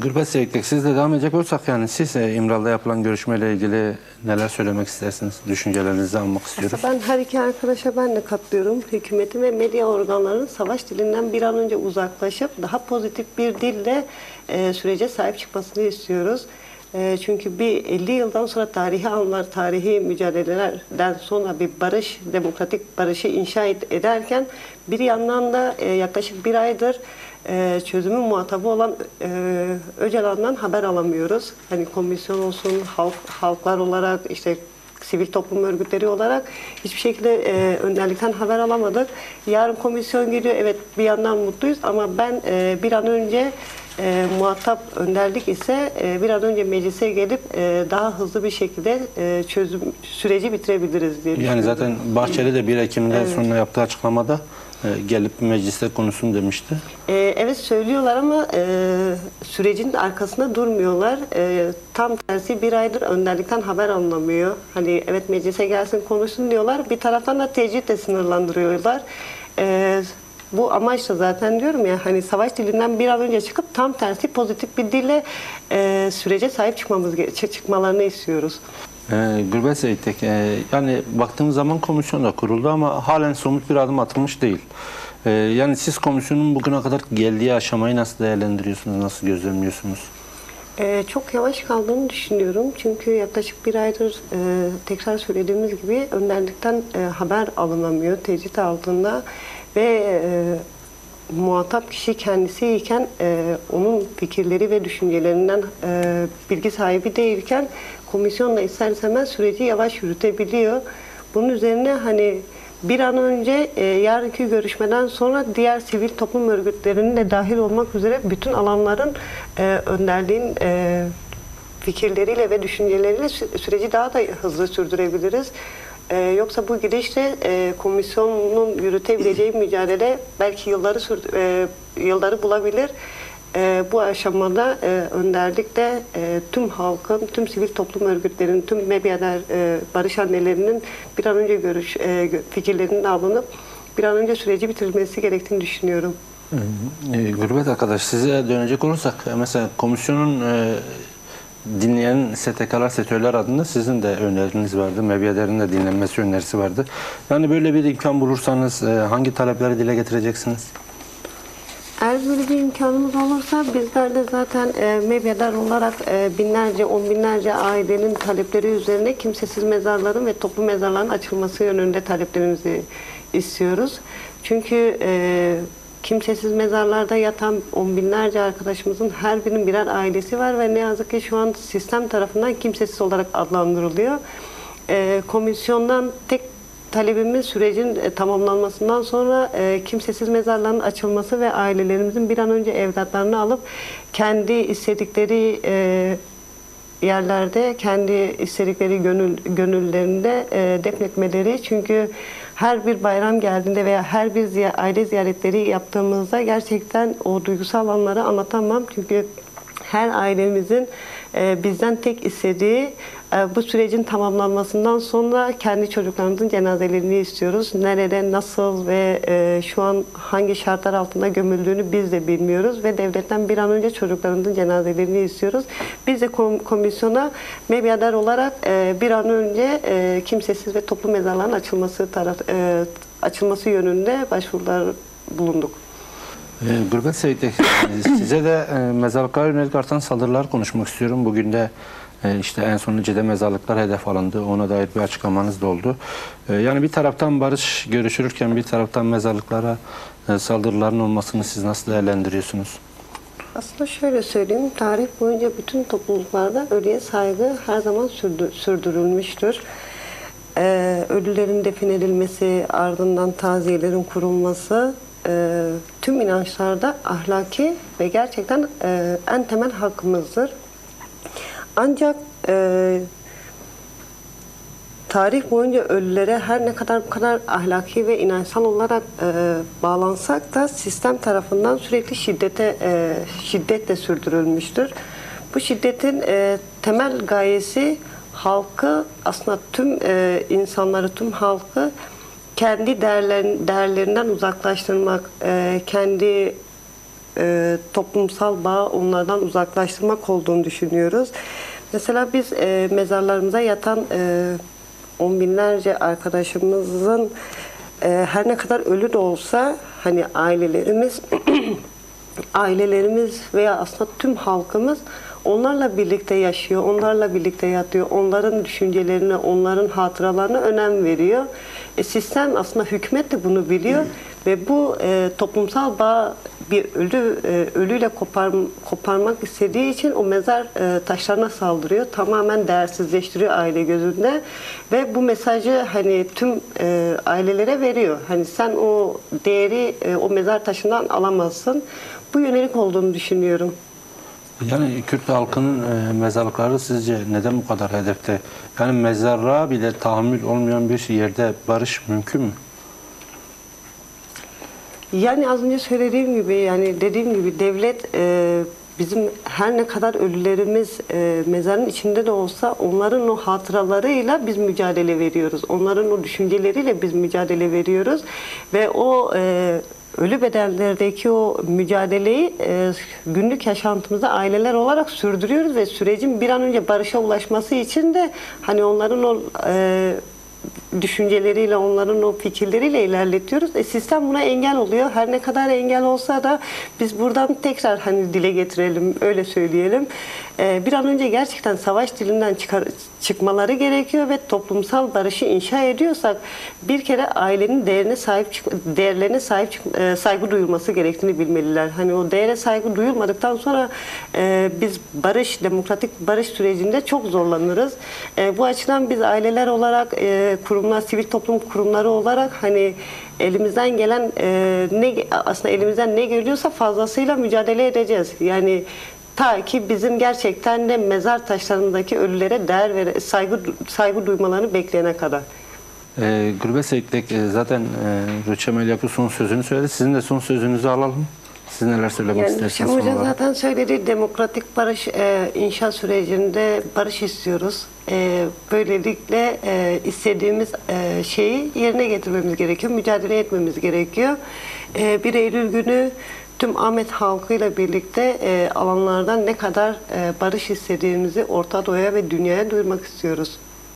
Gürbet Seyitlik, sizle devam edecek olursak, yani siz İmralı'da yapılan görüşmeyle ilgili neler söylemek istersiniz? Düşüncelerinizi almak istiyoruz. Ben her iki arkadaşa ben de katılıyorum. Hükümetin ve medya organlarının savaş dilinden bir an önce uzaklaşıp daha pozitif bir dille sürece sahip çıkmasını istiyoruz. Çünkü bir 50 yıldan sonra tarihi anlar, tarihi mücadelelerden sonra bir barış, demokratik barışı inşa ederken bir yandan da yaklaşık bir aydır çözümün muhatabı olan Öcalan'dan haber alamıyoruz. Hani komisyon olsun, halklar olarak, işte sivil toplum örgütleri olarak hiçbir şekilde önderlikten haber alamadık. Yarın komisyon geliyor, evet bir yandan mutluyuz ama ben bir an önce muhatap önderlik ise bir an önce meclise gelip daha hızlı bir şekilde çözüm süreci bitirebiliriz diye düşünüyorum. Yani zaten Bahçeli de 1 Ekim'de sonra yaptığı açıklamada gelip mecliste konuşsun demişti. Evet söylüyorlar ama sürecin arkasında durmuyorlar. Tam tersi bir aydır önderlikten haber alınamıyor. Hani evet meclise gelsin konuşsun diyorlar. Bir taraftan da tecritle sınırlandırıyorlar. Bu amaçla zaten diyorum ya, hani savaş dilinden bir an önce çıkıp tam tersi pozitif bir dille sürece sahip çıkmalarını istiyoruz. Gürbet Seyitlik, yani baktığımız zaman komisyon da kuruldu ama halen somut bir adım atılmış değil. Yani siz komisyonun bugüne kadar geldiği aşamayı nasıl değerlendiriyorsunuz, nasıl gözlemliyorsunuz? Çok yavaş kaldığını düşünüyorum. Çünkü yaklaşık bir aydır tekrar söylediğimiz gibi önderlikten haber alınamıyor, tecrit altında ve muhatap kişi kendisiyken onun fikirleri ve düşüncelerinden bilgi sahibi değilken komisyon da ister istemez süreci yavaş yürütebiliyor. Bunun üzerine hani bir an önce yarınki görüşmeden sonra diğer sivil toplum örgütlerinin de dahil olmak üzere bütün alanların önderliğin fikirleriyle ve düşünceleriyle süreci daha da hızlı sürdürebiliriz. Yoksa bu gidişle komisyonun yürütebileceği mücadele belki yılları bulabilir. Bu aşamada önderlikle tüm halkın, tüm sivil toplum örgütlerinin, tüm medyalar, barış annelerinin bir an önce fikirlerinin alınıp bir an önce süreci bitirilmesi gerektiğini düşünüyorum. Gürbet arkadaş, size dönecek olursak, mesela komisyonun dinleyen STK'lar, STÖ'ler adında sizin de öneriniz vardı. MEBYADER'in de dinlenmesi önerisi vardı. Yani böyle bir imkan bulursanız hangi talepleri dile getireceksiniz? Eğer böyle bir imkanımız olursa bizler de zaten MEBYADER olarak binlerce, on binlerce ailenin talepleri üzerine kimsesiz mezarların ve toplu mezarların açılması yönünde taleplerimizi istiyoruz. Çünkü kimsesiz mezarlarda yatan on binlerce arkadaşımızın her birinin birer ailesi var ve ne yazık ki şu an sistem tarafından kimsesiz olarak adlandırılıyor. Komisyondan tek talebimiz sürecin tamamlanmasından sonra kimsesiz mezarların açılması ve ailelerimizin bir an önce evlatlarını alıp kendi istedikleri yerlerde, kendi istedikleri gönüllerinde defnetmeleri. Çünkü her bir bayram geldiğinde veya her bir aile ziyaretleri yaptığımızda gerçekten o duygusal anları anlatamam. Çünkü her ailemizin bizden tek istediği bu sürecin tamamlanmasından sonra kendi çocuklarımızın cenazelerini istiyoruz. Nerede, nasıl ve şu an hangi şartlar altında gömüldüğünü biz de bilmiyoruz ve devletten bir an önce çocuklarımızın cenazelerini istiyoruz. Biz de komisyona MEBYADER olarak bir an önce kimsesiz ve toplu mezarların açılması yönünde başvurular bulunduk. Gürbet Seyitlik, size de mezarlıklara yönelik artan saldırılar konuşmak istiyorum. Bugün de işte en son Nice'de mezarlıklar hedef alındı. Ona dair bir açıklamanız da oldu. Yani bir taraftan barış görüşülürken bir taraftan mezarlıklara saldırıların olmasını siz nasıl değerlendiriyorsunuz? Aslında şöyle söyleyeyim, tarih boyunca bütün topluluklarda ölüye saygı her zaman sürdürülmüştür. Ölülerin defin edilmesi, ardından taziyelerin kurulması tüm inançlarda ahlaki ve gerçekten en temel hakkımızdır. Ancak tarih boyunca ölülere her ne kadar bu kadar ahlaki ve inançsal olarak bağlansak da sistem tarafından sürekli şiddetle sürdürülmüştür. Bu şiddetin temel gayesi halkı, aslında tüm insanları, tüm halkı kendi değerlerinden uzaklaştırmak, kendi toplumsal bağı onlardan uzaklaştırmak olduğunu düşünüyoruz. Mesela biz mezarlarımıza yatan on binlerce arkadaşımızın her ne kadar ölü de olsa hani ailelerimiz veya aslında tüm halkımız onlarla birlikte yaşıyor, onlarla birlikte yatıyor, onların düşüncelerine, onların hatıralarına önem veriyor. Sistem aslında, hükümet de bunu biliyor ve bu toplumsal bağ bir ölüyle koparmak istediği için o mezar taşlarına saldırıyor. Tamamen değersizleştiriyor aile gözünde ve bu mesajı hani tüm ailelere veriyor. Hani sen o değeri o mezar taşından alamazsın. Bu yönelik olduğunu düşünüyorum. Yani Kürt halkının mezarlıkları sizce neden bu kadar hedefte? Yani mezarlığa bile tahammül olmayan bir yerde barış mümkün mü? Yani az önce söylediğim gibi, yani dediğim gibi devlet bizim her ne kadar ölülerimiz mezarın içinde de olsa onların o hatıralarıyla biz mücadele veriyoruz. Onların o düşünceleriyle biz mücadele veriyoruz ve o ölü bedenlerdeki o mücadeleyi günlük yaşantımızda aileler olarak sürdürüyoruz ve sürecin bir an önce barışa ulaşması için de hani onların o düşünceleriyle, onların o fikirleriyle ilerletiyoruz. Sistem buna engel oluyor. Her ne kadar engel olsa da biz buradan tekrar hani dile getirelim, öyle söyleyelim. Bir an önce gerçekten savaş dilinden çıkmaları gerekiyor ve toplumsal barışı inşa ediyorsak bir kere ailenin değerlerine saygı duyulması gerektiğini bilmeliler. Hani o değere saygı duyulmadıktan sonra biz demokratik barış sürecinde çok zorlanırız. Bu açıdan biz aileler olarak kurumlar, sivil toplum kurumları olarak hani elimizden gelen aslında elimizden ne geliyorsa fazlasıyla mücadele edeceğiz. Yani ta ki bizim gerçekten de mezar taşlarındaki ölülere değer ve saygı duymalarını bekleyene kadar. Gurbet Seyitlik zaten Rüçem Elyapı son sözünü söyledi. Sizin de son sözünüzü alalım. Siz neler söylemek istersiniz? Rüçem Hoca zaten söyledi. Demokratik barış inşa sürecinde barış istiyoruz. Böylelikle istediğimiz şeyi yerine getirmemiz gerekiyor. Mücadele etmemiz gerekiyor. 1 Eylül günü tüm Ahmet halkıyla birlikte alanlardan ne kadar barış istediğimizi Orta Doğu'ya ve dünyaya duyurmak istiyoruz.